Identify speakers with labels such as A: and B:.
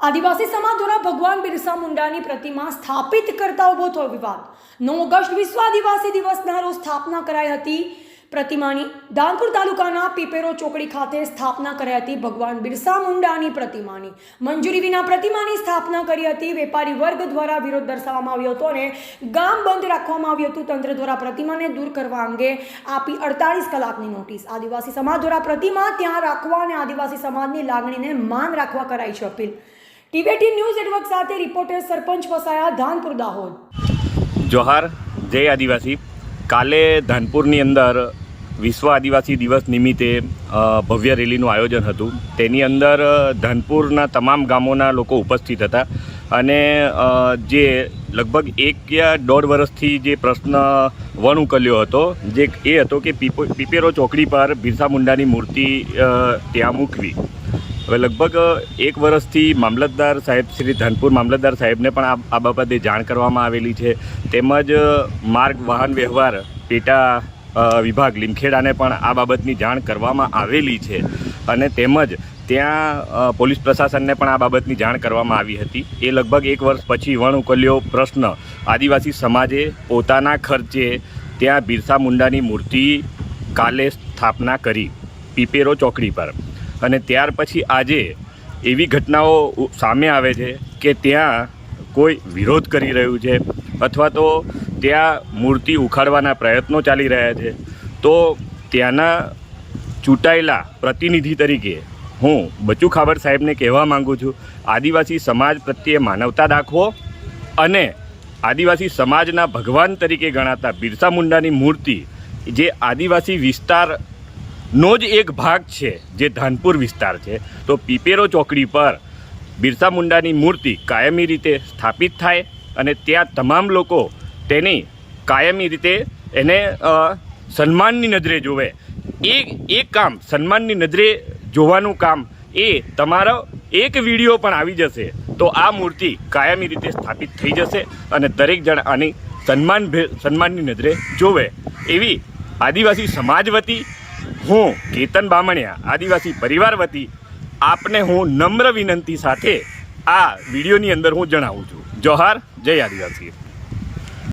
A: આદિવાસી સમાજ દ્વારા ભગવાન બિરસા મુંડાની પ્રતિમા સ્થાપિત કરતા ઊભો થયો વિવાદ। 9 ઓગસ્ટ વિશ્વ આદિવાસી દિવસના રોજ સ્થાપના કરાઈ હતી પ્રતિમાની। ધાનપુર તાલુકાના પીપેરો ચોકડી ખાતે સ્થાપના કરાઈ હતી ભગવાન બિરસા મુંડાની પ્રતિમાની। મંજૂરી વિના પ્રતિમાની સ્થાપના કરી હતી। વેપારી વર્ગ દ્વારા વિરોધ દર્શાવવામાં આવ્યો હતો અને ગામ બંધ રાખવામાં આવ્યું હતું। તંત્ર દ્વારા પ્રતિમાને દૂર કરવા અંગે આપી 48 કલાકની નોટિસ। આદિવાસી સમાજ દ્વારા પ્રતિમા ત્યાં રાખવા અને આદિવાસી સમાજની લાગણીને માન રાખવા કરાઈ છે અપીલ। ટીવી18 ન્યૂઝ નેટવર્ક સાથે રિપોર્ટર સરપંચ વસાયા, ધાનપુર, દાહોદ।
B: જોહાર, જય આદિવાસી। કાલે ધાનપુરની અંદર વિશ્વ આદિવાસી દિવસ નિમિત્તે ભવ્ય રેલીનું આયોજન હતું। તેની અંદર ધાનપુરના તમામ ગામોના લોકો ઉપસ્થિત હતા અને જે લગભગ 1 યા 1.5 વર્ષથી જે પ્રશ્ન વણ ઉકલ્યો હતો જે એ હતો કે પીપેરો ચોકડી પર બિરસા મુંડાની મૂર્તિ ત્યાં મૂકવી। હવે લગભગ 1 વર્ષથી મામલતદાર સાહેબ શ્રી ધાનપુર મામલતદાર સાહેબને પણ આ બાબતે જાણ કરવામાં આવેલી છે। તેમજ માર્ગ વાહન વ્યવહાર પેટા વિભાગ લીમખેડાને પણ આ બાબતની જાણ કરવામાં આવેલી છે અને તેમજ ત્યાં પોલીસ પ્રશાસનને પણ આ બાબતની જાણ કરવામાં આવી હતી। એ લગભગ 1 વર્ષ પછી વણ ઉકલ્યો પ્રશ્ન આદિવાસી સમાજે પોતાના ખર્ચે ત્યાં બિરસા મુંડાની મૂર્તિ કાલે સ્થાપના કરી પીપેરો ચોકડી પર અને ત્યાર પછી આજે એવી ઘટનાઓ સામે આવે છે કે ત્યાં કોઈ વિરોધ કરી રહ્યું છે અથવા તો ત્યાં મૂર્તિ ઉખાડવાના પ્રયત્નો ચાલી રહ્યા છે। તો ત્યાંના ચૂંટાયેલા પ્રતિનિધિ તરીકે હું બચુ ખાબર સાહેબને કહેવા માગું છું, આદિવાસી સમાજ પ્રત્યે માનવતા દાખવો અને આદિવાસી સમાજના ભગવાન તરીકે ગણાતા બિરસા મુંડાની મૂર્તિ જે આદિવાસી વિસ્તારનો જ એક ભાગ છે જે ધાનપુર વિસ્તાર છે, તો પીપેરો ચોકડી પર બિરસા મુંડાની મૂર્તિ કાયમી રીતે સ્થાપિત થાય અને ત્યાં તમામ લોકો તેની કાયમી રીતે એને સન્માનની નજરે જોવે। એ કામ સન્માનની નજરે જોવાનું કામ એ તમારો એક વિડીયો પણ આવી જશે તો આ મૂર્તિ કાયમી રીતે સ્થાપિત થઈ જશે અને દરેક જણ આની સન્માનની નજરે જોવે। એવી આદિવાસી સમાજ વતી હું કેતન બામણિયા આદિવાસી પરિવાર વતી આપને હું નમ્ર વિનંતી સાથે આ વિડીયોની અંદર હું જણાવું છું। જોહાર, જય આદિવાસી।